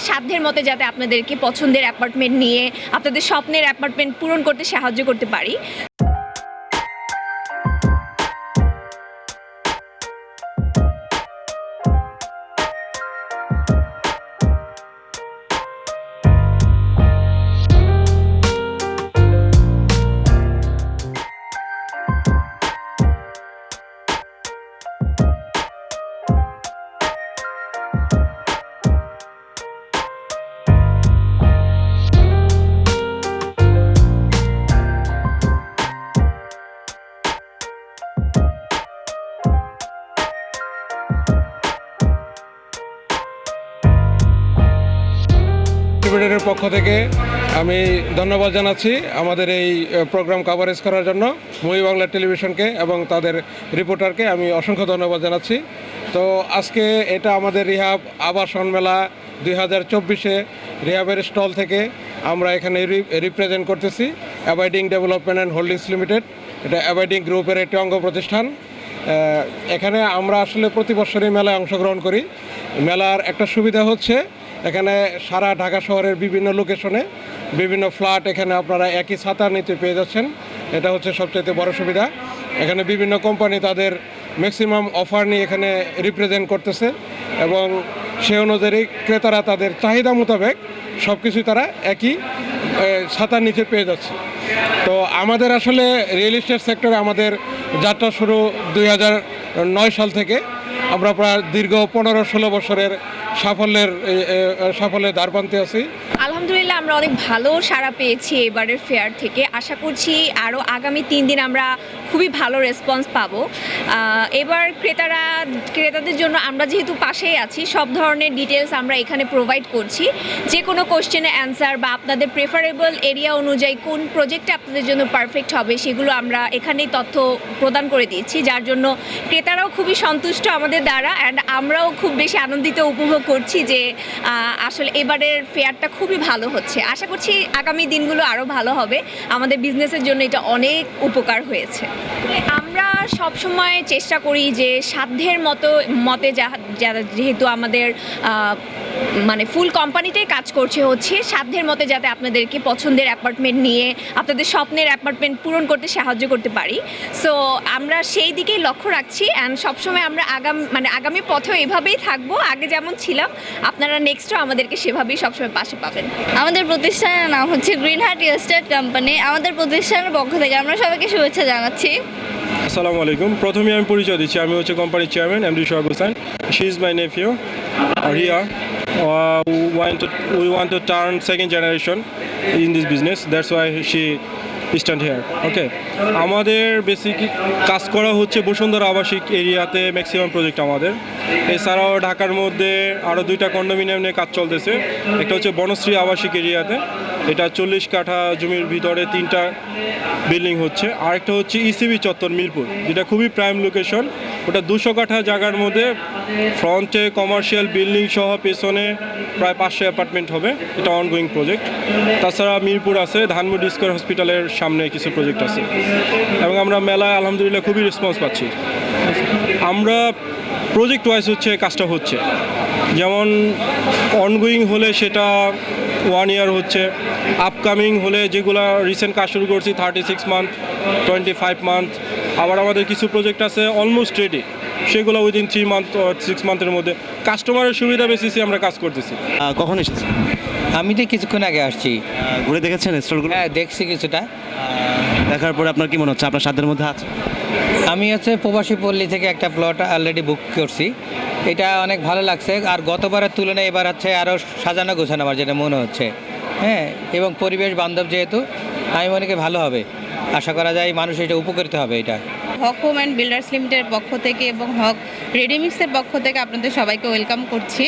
সাধ্যের মতে যাতে আপনাদেরকে পছন্দের অ্যাপার্টমেন্ট নিয়ে আপনাদের স্বপ্নের অ্যাপার্টমেন্ট পূরণ করতে সাহায্য করতে পারি। ডিস্ট্রিবিউটরের পক্ষ থেকে আমি ধন্যবাদ জানাচ্ছি আমাদের এই প্রোগ্রাম কভারেজ করার জন্য মুভি বাংলা টেলিভিশনকে এবং তাদের রিপোর্টারকে আমি অসংখ্য ধন্যবাদ জানাচ্ছি। তো আজকে এটা আমাদের রিহাব আবাসন মেলা 2024-এ রিহাবের স্টল থেকে আমরা এখানে রিপ্রেজেন্ট করতেছি abiding development and holdings limited. এটা অ্যাবাইডিং গ্রুপের একটি অঙ্গ প্রতিষ্ঠান। এখানে আমরা আসলে প্রতি বছরই মেলায় অংশগ্রহণ করি। মেলার একটা সুবিধা হচ্ছে এখানে সারা ঢাকা শহরের বিভিন্ন লোকেশনে বিভিন্ন ফ্ল্যাট এখানে আপনারা একই ছাতার নিচে পেয়ে যাচ্ছেন। এটা হচ্ছে সবচেয়ে বড় সুবিধা। এখানে বিভিন্ন কোম্পানি তাদের ম্যাক্সিমাম অফার নিয়ে এখানে রিপ্রেজেন্ট করতেছে এবং সে অনুযায়ী ক্রেতারা তাদের চাহিদা মোতাবেক সব কিছুই তারা একই ছাতার নিচে পেয়ে যাচ্ছে। তো আমাদের আসলে রিয়েল এস্টেট সেক্টরে আমাদের যাত্রা শুরু 2009 সাল থেকে। আমরা প্রায় দীর্ঘ 15-16 বছরের সাফল্যের দ্বারপ্রান্তে আছি। আলহামদুলিল্লাহ আমরা অনেক ভালো সাড়া পেয়েছি এবারের ফেয়ার থেকে। আশা করছি আরও আগামী 3 দিন আমরা খুবই ভালো রেসপন্স পাবো। এবার ক্রেতাদের জন্য আমরা যেহেতু পাশেই আছি, সব ধরনের ডিটেলস আমরা এখানে প্রোভাইড করছি। যে কোনো কোশ্চেনের অ্যান্সার বা আপনাদের প্রেফারেবল এরিয়া অনুযায়ী কোন প্রজেক্টটা আপনাদের জন্য পারফেক্ট হবে সেগুলো আমরা এখানেই তথ্য প্রদান করে দিচ্ছি, যার জন্য ক্রেতারাও খুবই সন্তুষ্ট আমাদের দ্বারা অ্যান্ড আমরাও খুব বেশি আনন্দিত উপভোগ করছি যে আসলে এবারের ফেয়ারটা খুবই ভালো হচ্ছে। আশা করছি আগামী দিনগুলো আরও ভালো হবে। আমাদের বিজনেসের জন্য এটা অনেক উপকার হয়েছে। আমরা সবসময় চেষ্টা করি যে সাধ্যের মতে যেহেতু আমাদের মানে ফুল কোম্পানিটাই কাজ করছে হচ্ছে সাধ্যের মতে যাতে আপনাদেরকে পছন্দের অ্যাপার্টমেন্ট নিয়ে আপনাদের স্বপ্নের অ্যাপার্টমেন্ট পূরণ করতে সাহায্য করতে পারি। সো আমরা সেই দিকেই লক্ষ্য রাখছি অ্যান্ড সবসময় আমরা আগামী পথেও এভাবেই থাকবো। আগে যেমন ছিলাম আপনারা নেক্সটও আমাদেরকে সেভাবেই সবসময় পাশে পাবেন। আমাদের প্রতিষ্ঠানের নাম হচ্ছে গ্রিন হার্ট এস্টেট কোম্পানি। আমাদের প্রতিষ্ঠানের পক্ষ থেকে আমরা সবাইকে শুভেচ্ছা জানাচ্ছি। আসসালামু আলাইকুম। প্রথমে আমি পরিচয় দিচ্ছি, আমি হচ্ছে কোম্পানির chairman MD Sohag Hossain. She is my nephew here. We want to turn second generation in this business. That's why she stand here. Okay. আমাদের বেসিক কাজ করা হচ্ছে বসুন্ধরা আবাসিক এরিয়াতে ম্যাক্সিমাম প্রজেক্ট আমাদের। এছাড়াও ঢাকার মধ্যে আরও 2টা কন্ডোমিনিয়াম নিয়ে কাজ চলতেছে। একটা হচ্ছে বনশ্রী আবাসিক এরিয়াতে, এটা 40 কাঠা জমির ভিতরে 3টা বিল্ডিং হচ্ছে। আরেকটা হচ্ছে ইসিবি চত্বর মিরপুর, যেটা খুবই প্রাইম লোকেশন। ওটা 200 কাঠা জায়গার মধ্যে ফ্রন্টে কমার্শিয়াল বিল্ডিং সহ পেছনে প্রায় 500 অ্যাপার্টমেন্ট হবে। এটা অনগোয়িং প্রজেক্ট। তাছাড়া মিরপুর আছে, ধানমন্ডি স্কয়ার হসপিটালের সামনে কিছু প্রজেক্ট আছে এবং আমরা মেলায় আলহামদুলিল্লাহ খুবই রেসপন্স পাচ্ছি। আমরা প্রজেক্ট ওয়াইজ হচ্ছে কাজটা হচ্ছে, যেমন অনগোয়িং হলে সেটা 1 ইয়ার হচ্ছে, আপকামিং হলে যেগুলো রিসেন্ট কাজ শুরু করছি 36 মান্থ 25 মান্থ। আবার আমাদের কিছু প্রজেক্ট আছে অলমোস্ট রেডি, সেগুলো উইদিন 3 মান্থ 6 মান্থের মধ্যে কাস্টমারের সুবিধা বেসিসে আমরা কাজ করতেছি। কখন এসেছি? আমি তো কিছুক্ষণ আগে আসছি। ঘুরে দেখেছেন স্টলগুলো? হ্যাঁ, দেখছি কিছুটা। দেখার পরে আপনার কি মনে হচ্ছে, আপনার সাধ্যের মধ্যে আছে? আমি হচ্ছে প্রবাসী পল্লী থেকে একটা প্লট অলরেডি বুক করছি। এটা অনেক ভালো লাগছে, আর গতবারের তুলনায় এবার হচ্ছে আরও সাজানো গোছানো আমার যেটা মনে হচ্ছে। হ্যাঁ, এবং পরিবেশ বান্ধব যেহেতু আমি মনে করি ভালো হবে। আশা করা যায় মানুষ এটা উপকৃত হবে। এটা হক হোম অ্যান্ড বিল্ডার্স লিমিটেডের পক্ষ থেকে এবং হক রেডিমিক্সের পক্ষ থেকে আপনাদের সবাইকে ওয়েলকাম করছি।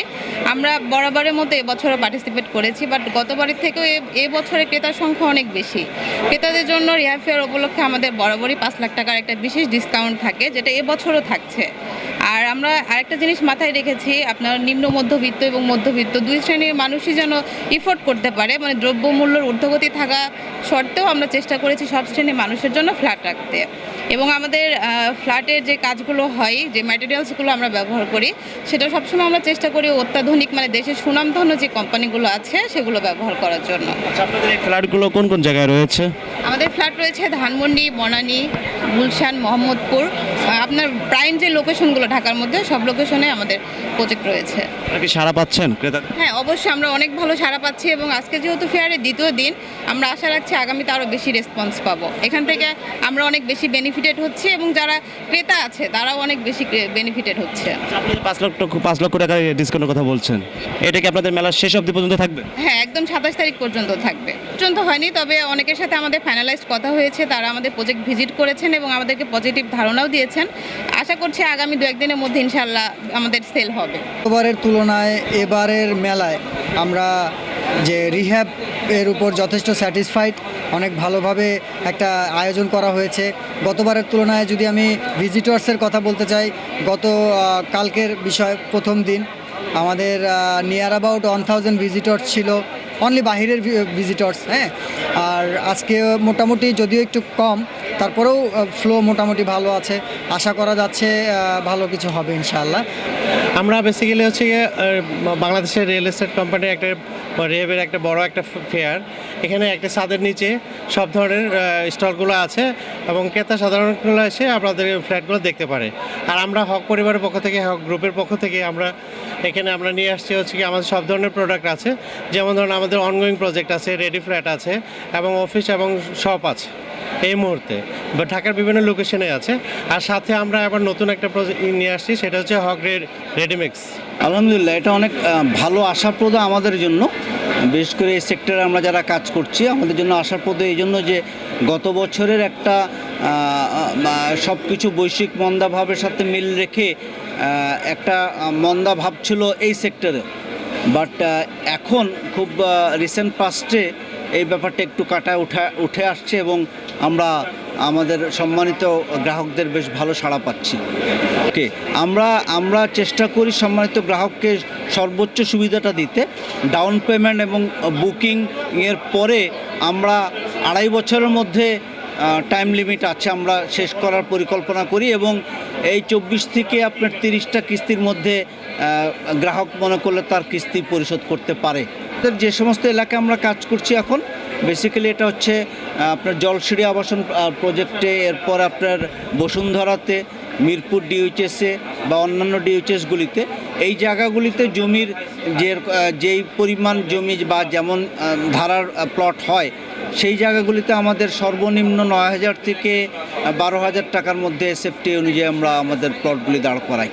আমরা বরাবরের মতো এবছরও পার্টিসিপেট করেছি, বাট গতবারের থেকেও এবছরে ক্রেতার সংখ্যা অনেক বেশি। ক্রেতাদের জন্য রিহাব ফেয়ার উপলক্ষে আমাদের বরাবরই 5 লাখ টাকার একটা বিশেষ ডিসকাউন্ট থাকে, যেটা এবছরও থাকছে। আর আমরা আরেকটা জিনিস মাথায় রেখেছি, আপনার নিম্ন মধ্যবিত্ত এবং মধ্যবিত্ত দুই শ্রেণীর মানুষই যেন ইফোর্ড করতে পারে, মানে দ্রব্যমূল্যের ঊর্ধ্বগতি থাকা সত্ত্বেও আমরা চেষ্টা করেছি সব শ্রেণীর মানুষের জন্য ফ্ল্যাট রাখতে। এবং আমাদের ফ্ল্যাটের যে কাজগুলো হয়, যে ম্যাটেরিয়ালসগুলো আমরা ব্যবহার করি, সেটা সবসময় আমরা চেষ্টা করি অত্যাধুনিক, মানে দেশের সুনামধন্য যে কোম্পানিগুলো আছে সেগুলো ব্যবহার করার জন্য। আচ্ছা, আপনাদের এই ফ্ল্যাটগুলো কোন কোন জায়গায় রয়েছে? আমাদের ফ্ল্যাট রয়েছে ধানমন্ডি, বনানী, গুলশান, মোহাম্মদপুর। আপনার প্রাইম যে লোকেশনগুলো ঢাকার মধ্যে, সব লোকেশনে আমাদের প্রজেক্ট রয়েছে। আপনারা কি সাড়া পাচ্ছেন ক্রেতা? হ্যাঁ, অবশ্যই আমরা অনেক ভালো সাড়া পাচ্ছি এবং আজকে যেহেতু ফেয়ারের দ্বিতীয় দিন, আমরা আশা রাখছি আগামীতে আরও বেশি রেসপন্স পাবো। এখান থেকে আমরা অনেক বেশি বেনিফিটেড হচ্ছি এবং যারা ক্রেতা আছে তারাও অনেক বেশি বেনিফিটেড হচ্ছে। আপনাদের 5 লক্ষ টাকার ডিসকাউন্টের কথা বলছেন, এটা কি আপনাদের মেলার শেষ অবধি পর্যন্ত থাকবে? হ্যাঁ, একদম 27 তারিখ পর্যন্ত থাকবে। পর্যন্ত হয়নি, তবে অনেকের সাথে আমাদের ফাইনালাইজড কথা হয়েছে, তারা আমাদের প্রজেক্ট ভিজিট করেছেন এবং আমাদেরকে পজিটিভ ধারণাও দিয়েছেন। আশা করছি আগামী 2-1 দিনের মধ্যে ইনশাআল্লাহ আমাদের সেল হবে। গতবারের তুলনায় এবারের মেলায় আমরা যে রিহ্যাব এর উপর যথেষ্ট স্যাটিসফাইড। অনেক ভালোভাবে একটা আয়োজন করা হয়েছে। গতবারের তুলনায় যদি আমি ভিজিটর্সের কথা বলতে চাই, কালকের বিষয় প্রথম দিন আমাদের নিয়ার অ্যাবাউট 1000 ভিজিটর্স ছিল, অনলি বাহিরের ভিজিটর্স। হ্যাঁ, আর আজকে মোটামুটি যদিও একটু কম, তারপরেও ফ্লো মোটামুটি ভালো আছে। আশা করা যাচ্ছে ভালো কিছু হবে ইনশাআল্লাহ। আমরা বেসিক্যালি হচ্ছে গিয়ে বাংলাদেশের রিয়েল এস্টেট কোম্পানির একটা রেহেবের একটা বড় একটা ফেয়ার। এখানে একটা ছাদের নিচে সব ধরনের স্টলগুলো আছে এবং ক্রেতা সাধারণগুলো এসে আপনাদের ফ্ল্যাটগুলো দেখতে পারে। আর আমরা হক পরিবারের পক্ষ থেকে, হক গ্রুপের পক্ষ থেকে আমরা নিয়ে আসছি হচ্ছে কি আমাদের সব ধরনের প্রোডাক্ট আছে। যেমন ধরুন আমাদের অনগোয়িং প্রজেক্ট আছে, রেডি ফ্ল্যাট আছে এবং অফিস এবং শপ আছে এই মুহূর্তে, বা ঢাকার বিভিন্ন লোকেশনে আছে। আর সাথে আমরা আবার নতুন একটা প্রজেক্ট নিয়ে আসছি, সেটা হচ্ছে হক রেডিমিক্স। আলহামদুলিল্লাহ, এটা অনেক ভালো আশাপ্রদ আমাদের জন্য। বিশেষ করে এই সেক্টরে আমরা যারা কাজ করছি আমাদের জন্য আশাপ্রদ এই জন্য যে গত বছরের একটা সব কিছু বৈশ্বিক মন্দাভাবের সাথে মিল রেখে একটা মন্দা ভাব ছিল এই সেক্টরে, বাট এখন খুব রিসেন্ট পাস্টে এই ব্যাপারটা একটু কাটায় উঠে আসছে এবং আমরা আমাদের সম্মানিত গ্রাহকদের বেশ ভালো সাড়া পাচ্ছি। ওকে, আমরা চেষ্টা করি সম্মানিত গ্রাহককে সর্বোচ্চ সুবিধাটা দিতে। ডাউন পেমেন্ট এবং বুকিং এর পরে আমরা 2.5 বছরের মধ্যে টাইম লিমিট আছে, আমরা শেষ করার পরিকল্পনা করি এবং এই 24 থেকে আপনার 30টা কিস্তির মধ্যে গ্রাহক মনে করলে তার কিস্তি পরিশোধ করতে পারে। যে সমস্ত এলাকায় আমরা কাজ করছি এখন বেসিক্যালি এটা হচ্ছে আপনার জলসিঁড়ি আবাসন প্রজেক্টে, এরপর আপনার বসুন্ধরাতে, মিরপুর ডিউএইচএসে বা অন্যান্য ডিউএইচএসগুলিতে। এই জায়গাগুলিতে জমির যেই পরিমাণ জমি বা যেমন ধারার প্লট হয় সেই জায়গাগুলিতে আমাদের সর্বনিম্ন 9,000 থেকে 12,000 টাকার মধ্যে এসএফটি অনুযায়ী আমরা আমাদের প্লটগুলি দাঁড় করাই।